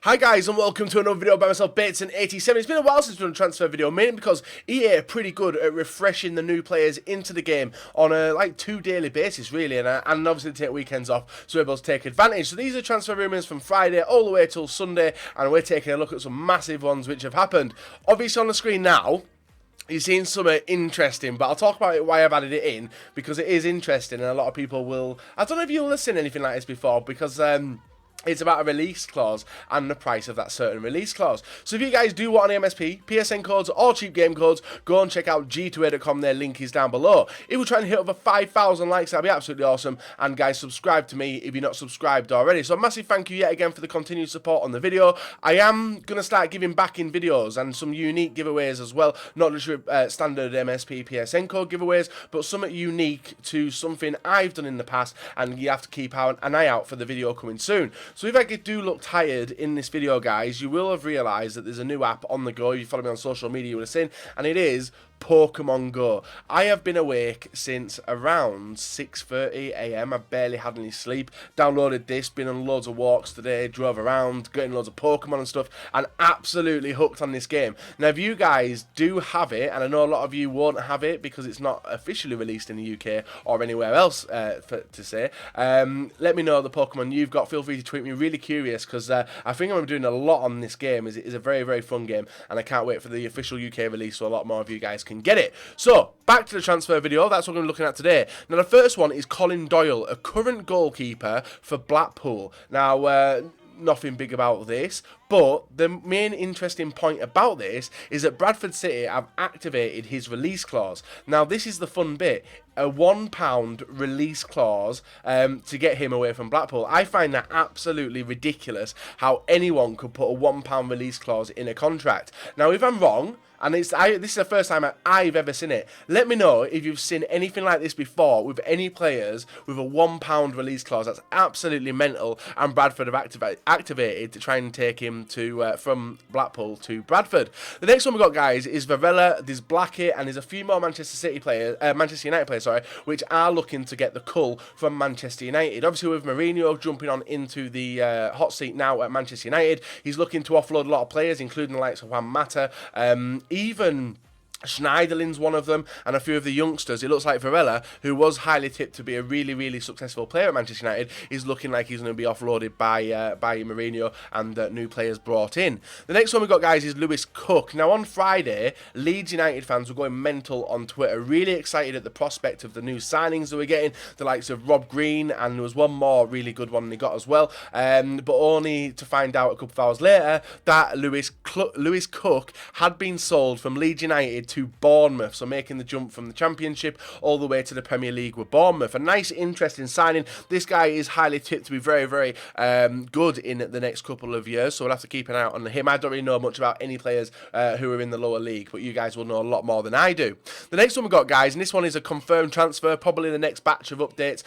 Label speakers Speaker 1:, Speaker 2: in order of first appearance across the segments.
Speaker 1: Hi guys and welcome to another video by myself, Bateson87. It's been a while since we've done a transfer video, mainly because EA are pretty good at refreshing the new players into the game on a like 2 daily basis really, and obviously they take weekends off so we're able to take advantage. So these are transfer rumours from Friday all the way till Sunday, and we're taking a look at some massive ones which have happened. Obviously on the screen now you're seeing something interesting, but I'll talk about it, why I've added it in, because it is interesting and a lot of people will... I don't know if you'll have seen anything like this before, because it's about a release clause and the price of that certain release clause. So if you guys do want an MSP, PSN codes or cheap game codes, go and check out g2a.com, their link is down below. If we're trying to hit over 5,000 likes, that'd be absolutely awesome. And guys, subscribe to me if you're not subscribed already. So a massive thank you yet again for the continued support on the video. I am going to start giving back in videos and some unique giveaways as well. Not just your standard MSP PSN code giveaways, but something unique to something I've done in the past, and you have to keep an eye out for the video coming soon. So if I do look tired in this video, guys, you will have realised that there's a new app on the go. If you follow me on social media, you would have seen, and it is Pokemon Go. I have been awake since around 6:30 AM. I barely had any sleep. Downloaded this, been on loads of walks today, drove around, getting loads of Pokemon and stuff, and absolutely hooked on this game. Now, if you guys do have it, and I know a lot of you won't have it because it's not officially released in the UK or anywhere else to say, let me know the Pokemon you've got. Feel free to tweet me. Really curious, because I think I'm doing a lot on this game. It is a very, very fun game, and I can't wait for the official UK release so a lot more of you guys can get it. So, back to the transfer video. That's what we're going to be looking at today. Now, the first one is Colin Doyle, a current goalkeeper for Blackpool. Now, nothing big about this, but the main interesting point about this is that Bradford City have activated his release clause. Now, this is the fun bit. A £1 release clause to get him away from Blackpool. I find that absolutely ridiculous how anyone could put a £1 release clause in a contract. Now, if I'm wrong, and this is the first time I've ever seen it, let me know if you've seen anything like this before with any players with a £1 release clause. That's absolutely mental, and Bradford have activated to try and take him to from Blackpool to Bradford. The next one we got, guys, is Varela, there's Blackett, and there's a few more Manchester United players, which are looking to get the cull from Manchester United. Obviously, with Mourinho jumping on into the hot seat now at Manchester United, he's looking to offload a lot of players, including the likes of Juan Mata, even Schneiderlin's one of them, and a few of the youngsters. It looks like Varela, who was highly tipped to be a really, really successful player at Manchester United, is looking like he's going to be offloaded by Mourinho, and new players brought in. The next one we got, guys, is Lewis Cook. Now, on Friday, Leeds United fans were going mental on Twitter, really excited at the prospect of the new signings that we're getting, the likes of Rob Green, and there was one more really good one they got as well, but only to find out a couple of hours later that Lewis Cook had been sold from Leeds United to Bournemouth, so making the jump from the Championship all the way to the Premier League with Bournemouth. A nice, interesting signing. This guy is highly tipped to be very, very good in the next couple of years, so we'll have to keep an eye out on him. I don't really know much about any players who are in the lower league, but you guys will know a lot more than I do. The next one we got, guys, and this one is a confirmed transfer, probably the next batch of updates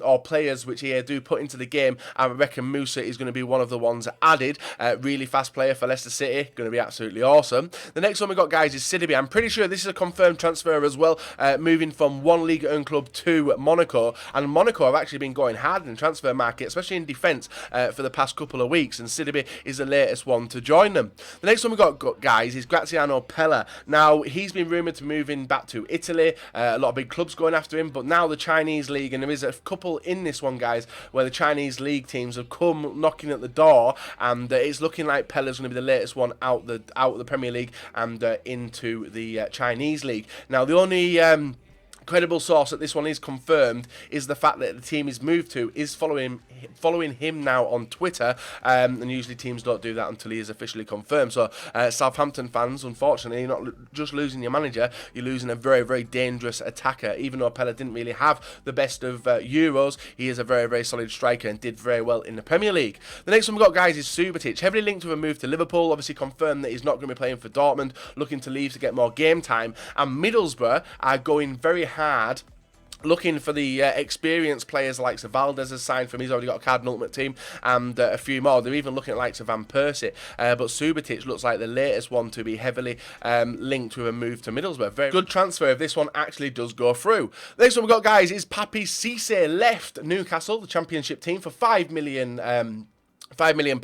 Speaker 1: or players which EA do put into the game. I reckon Musa is going to be one of the ones added. Really fast player for Leicester City, going to be absolutely awesome. The next one we got, guys, is Sidibe. I'm pretty sure this is a confirmed transfer as well, moving from one Ligue 1 club to Monaco, and Monaco have actually been going hard in the transfer market, especially in defence, for the past couple of weeks, and Sidibe is the latest one to join them. The next one we got, guys, is Graziano Pella. Now, he's been rumoured to move in back to Italy, a lot of big clubs going after him, but now the Chinese League, and there is a couple in this one, guys, where the Chinese League teams have come knocking at the door, and it's looking like Pella's going to be the latest one out of the Premier League and into the Chinese League. Now, the only credible source that this one is confirmed is the fact that the team he's moved to is following him now on Twitter, and usually teams don't do that until he is officially confirmed. So Southampton fans, unfortunately, you're not just losing your manager, you're losing a very, very dangerous attacker. Even though Pella didn't really have the best of Euros, he is a very, very solid striker and did very well in the Premier League. The next one we've got, guys, is Subotic, heavily linked with a move to Liverpool. Obviously confirmed that he's not going to be playing for Dortmund, looking to leave to get more game time, and Middlesbrough are going very hard looking for the experienced players like Valdez has signed from. He's already got a Cardinal Ultimate Team, and a few more. They're even looking at likes of Van Persie, but Subotic looks like the latest one to be heavily linked with a move to Middlesbrough. Very good transfer if this one actually does go through. The next one we've got, guys, is Papi Cisse left Newcastle, the Championship team, for £5 million £5 million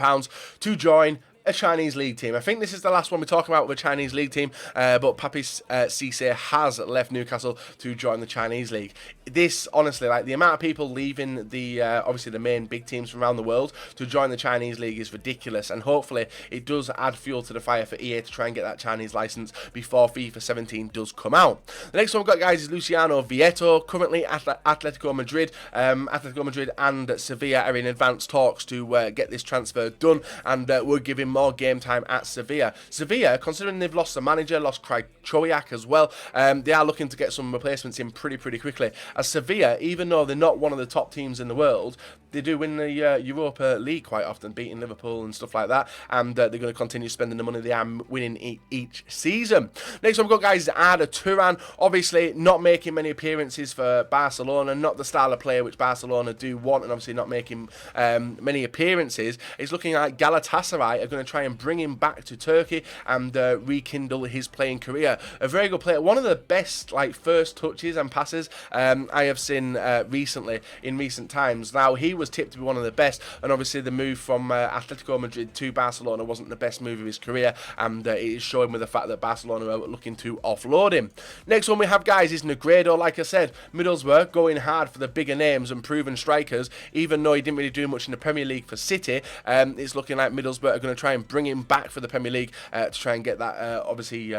Speaker 1: to join a Chinese league team. I think this is the last one we're talking about with a Chinese league team, but Papi Cisse has left Newcastle to join the Chinese league. This, honestly, like the amount of people leaving the obviously the main big teams from around the world to join the Chinese league is ridiculous, and hopefully it does add fuel to the fire for EA to try and get that Chinese license before FIFA 17 does come out. The next one we've got, guys, is Luciano Vieto, currently at Atletico Madrid. Atletico Madrid and Sevilla are in advanced talks to get this transfer done, and we're giving more game time at Sevilla. Sevilla, considering they've lost the manager, lost Craig Chowiak as well, they are looking to get some replacements in pretty quickly. As Sevilla, even though they're not one of the top teams in the world, they do win the Europa League quite often, beating Liverpool and stuff like that, and they're going to continue spending the money they are winning each season. Next one we've got, guys, is Arda Turan. Obviously not making many appearances for Barcelona, not the style of player which Barcelona do want, and obviously not making many appearances. It's looking like Galatasaray are going to try and bring him back to Turkey and rekindle his playing career. A very good player, one of the best like first touches and passes I have seen recently in recent times. Now, he was tipped to be one of the best, and obviously the move from Atletico Madrid to Barcelona wasn't the best move of his career, and it is showing with the fact that Barcelona are looking to offload him. Next one we have, guys, is Negredo. Like I said, Middlesbrough going hard for the bigger names and proven strikers, even though he didn't really do much in the Premier League for City. It's looking like Middlesbrough are going to try and bring him back for the Premier League to try and get that obviously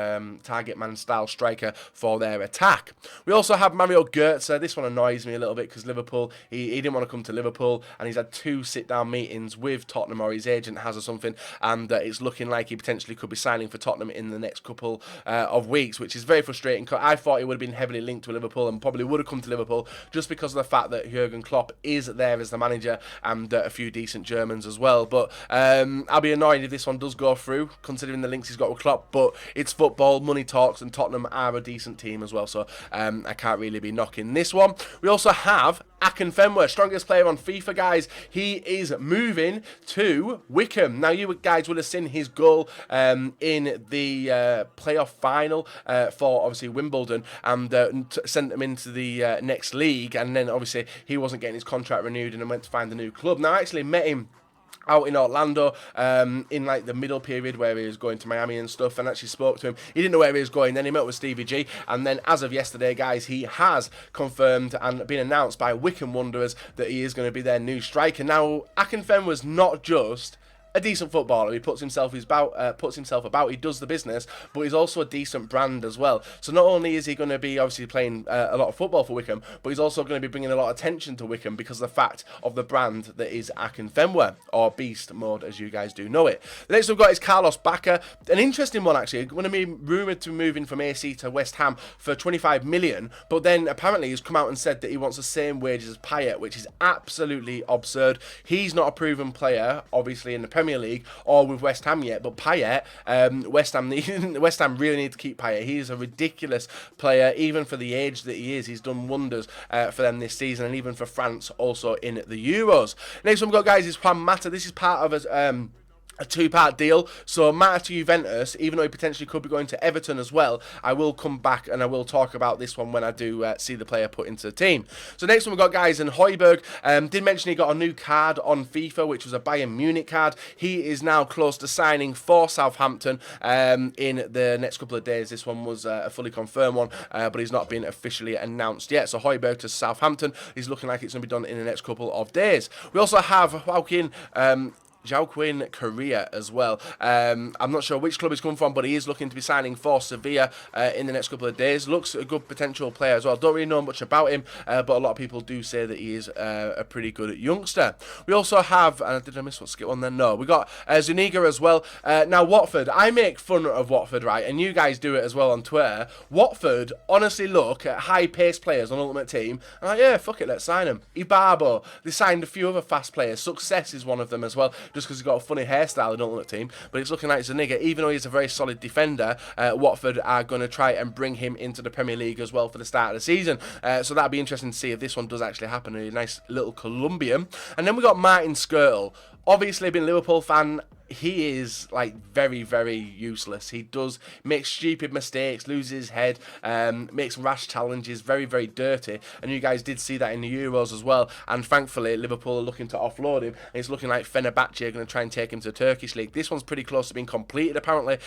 Speaker 1: target man style striker for their attack. We also have Mario Götze. This one annoys me a little bit because Liverpool, he didn't want to come to Liverpool, and he's had 2 sit-down meetings with Tottenham, or his agent has or something, and it's looking like he potentially could be signing for Tottenham in the next couple of weeks, which is very frustrating. I thought he would have been heavily linked to Liverpool and probably would have come to Liverpool just because of the fact that Jurgen Klopp is there as the manager, and a few decent Germans as well. But I'll be annoyed if this one does go through, considering the links he's got with Klopp, but it's football, money talks, and Tottenham are a decent team as well, so I can't really be knocking this one. We also have Akinfenwa, strongest player on FIFA, guys. He is moving to Wickham. Now, you guys will have seen his goal in the playoff final for, obviously, Wimbledon, and sent him into the next league, and then, obviously, he wasn't getting his contract renewed and then went to find a new club. Now, I actually met him out in Orlando in like the middle period where he was going to Miami and stuff, and actually spoke to him. He didn't know where he was going. Then he met with Stevie G, and then as of yesterday, guys, he has confirmed and been announced by Wickham Wanderers that he is going to be their new striker. Now, Akinfenwa was not just a decent footballer. He puts himself about. He does the business, but he's also a decent brand as well. So not only is he going to be obviously playing a lot of football for Wickham, but he's also going to be bringing a lot of attention to Wickham because of the fact of the brand that is Akinfenwa, or Beast Mode as you guys do know it. The next we've got is Carlos Bacca, an interesting one actually. Going to be rumoured to move in from AC to West Ham for 25 million, but then apparently he's come out and said that he wants the same wages as Payet, which is absolutely absurd. He's not a proven player, obviously, in the Premier League or with West Ham yet, but Payet, West Ham really need to keep Payet. He is a ridiculous player, even for the age that he is. He's done wonders for them this season, and even for France also in the Euros. Next one we've got, guys, is Juan Mata. This is part of a 2-part deal. So Mata to Juventus, even though he potentially could be going to Everton as well. I will come back and I will talk about this one when I do see the player put into the team. So next one we've got, guys, in Højbjerg. Did mention he got a new card on FIFA, which was a Bayern Munich card. He is now close to signing for Southampton in the next couple of days. This one was a fully confirmed one, but he's not been officially announced yet. So Højbjerg to Southampton is looking like it's going to be done in the next couple of days. We also have Joaquin Correa as well. I'm not sure which club he's come from, but he is looking to be signing for Sevilla in the next couple of days. Looks a good potential player as well. Don't really know much about him, but a lot of people do say that he is a pretty good youngster. We also have, did I miss what skip one then? No, we got Zuniga as well. Now, Watford, I make fun of Watford, right? And you guys do it as well on Twitter. Watford honestly look at high-paced players on Ultimate Team, and like, yeah, fuck it, let's sign him. Ibarbo, they signed a few other fast players. Success is one of them as well, just because he's got a funny hairstyle in Ultimate Team, but it's looking like Zuniga, even though he's a very solid defender, Watford are going to try and bring him into the Premier League as well for the start of the season. So that'll be interesting to see if this one does actually happen. A nice little Colombian. And then we got Martin Skrtel. Obviously, been a Liverpool fan he is like very, very useless. He does make stupid mistakes, loses his head, makes rash challenges, very, very dirty. And you guys did see that in the Euros as well. And thankfully, Liverpool are looking to offload him. And it's looking like Fenerbahce are going to try and take him to the Turkish league. This one's pretty close to being completed, apparently.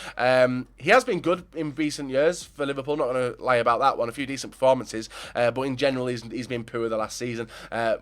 Speaker 1: He has been good in recent years for Liverpool. Not going to lie about that one. A few decent performances, but in general, he's been poor the last season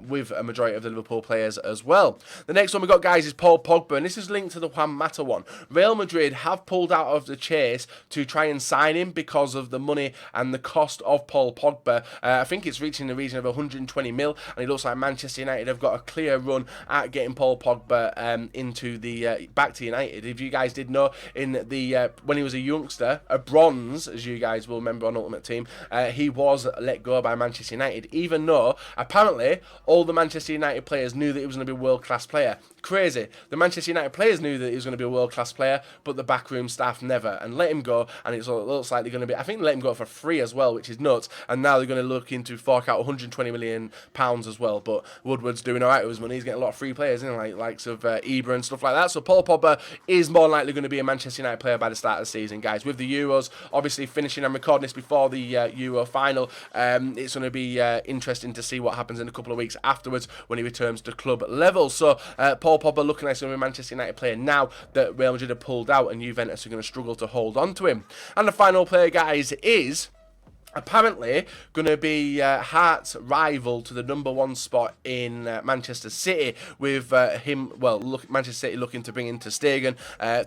Speaker 1: with a majority of the Liverpool players as well. The next one we got, guys, is Paul Pogba, and this is linked to the Juan Mata one. Real Madrid have pulled out of the chase to try and sign him because of the money and the cost of Paul Pogba. I think it's reaching the region of 120 mil, and it looks like Manchester United have got a clear run at getting Paul Pogba into the back to United. If you guys did know, in the when he was a youngster, a bronze, as you guys will remember on Ultimate Team, he was let go by Manchester United, even though apparently all the Manchester United players knew that he was going to be a world-class player. Crazy. The Manchester United players knew that he was going to be a world-class player, but the backroom staff never, and let him go, and it looks like they're going to be, I think they let him go for free as well, which is nuts, and now they're going to look into fork out £120 million as well. But Woodward's doing alright with his money. He's getting a lot of free players, isn't he? Like likes of Ibra and stuff like that. So Paul Pogba is more likely going to be a Manchester United player by the start of the season, guys. With the Euros obviously finishing, and recording this before the Euro final, it's going to be interesting to see what happens in a couple of weeks afterwards when he returns to club level. So Paul Pogba looking like he's going to be a Manchester United player now that Real Madrid have pulled out and Juventus are going to struggle to hold on to him. And the final player, guys, is apparently going to be Hart's rival to the #1 spot in Manchester City, with Manchester City looking to bring in ter Stegen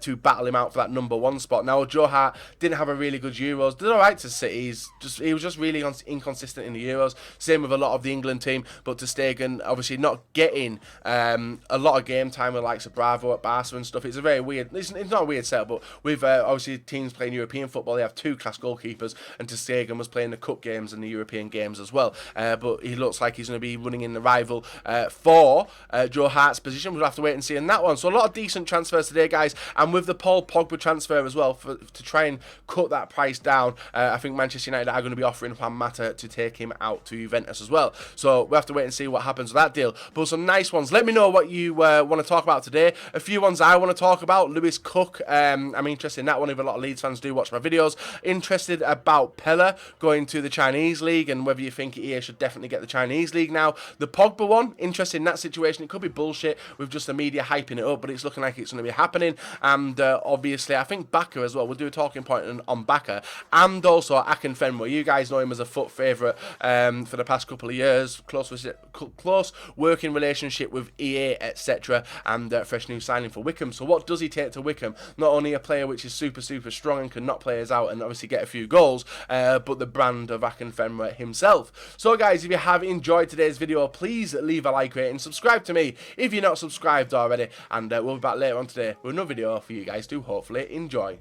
Speaker 1: to battle him out for that #1 spot. Now, Joe Hart didn't have a really good Euros, did alright to City, he was just really inconsistent in the Euros, same with a lot of the England team, but ter Stegen obviously not getting a lot of game time with likes of Bravo at Barca and stuff. It's a very weird, it's not a weird setup, but with obviously teams playing European football, they have two class goalkeepers, and ter Stegen was playing the cup games and the European games as well, but he looks like he's going to be running in the rival for Joe Hart's position. We'll have to wait and see in that one. So a lot of decent transfers today, guys, and with the Paul Pogba transfer as well, to try and cut that price down, I think Manchester United are going to be offering Juan Mata to take him out to Juventus as well. So we'll have to wait and see what happens with that deal, but some nice ones. Let me know what you want to talk about today. A few ones I want to talk about: Lewis Cook, I'm interested in that one, if a lot of Leeds fans do watch my videos. Interested about Pella going to the Chinese League, and whether you think EA should definitely get the Chinese League now. The Pogba one, interested in that situation. It could be bullshit with just the media hyping it up, but it's looking like it's going to be happening. And obviously, I think Baka as well. We'll do a talking point on Baka, and also Akinfenwa. You guys know him as a foot favourite for the past couple of years. Close working relationship with EA, etc., and fresh new signing for Wickham. So what does he take to Wickham? Not only a player which is super, super strong and can knock players out and obviously get a few goals, but the brand of Akinfenwa himself. So guys, if you have enjoyed today's video, please leave a like, rate, and subscribe to me if you're not subscribed already, and we'll be back later on today with another video for you guys to hopefully enjoy.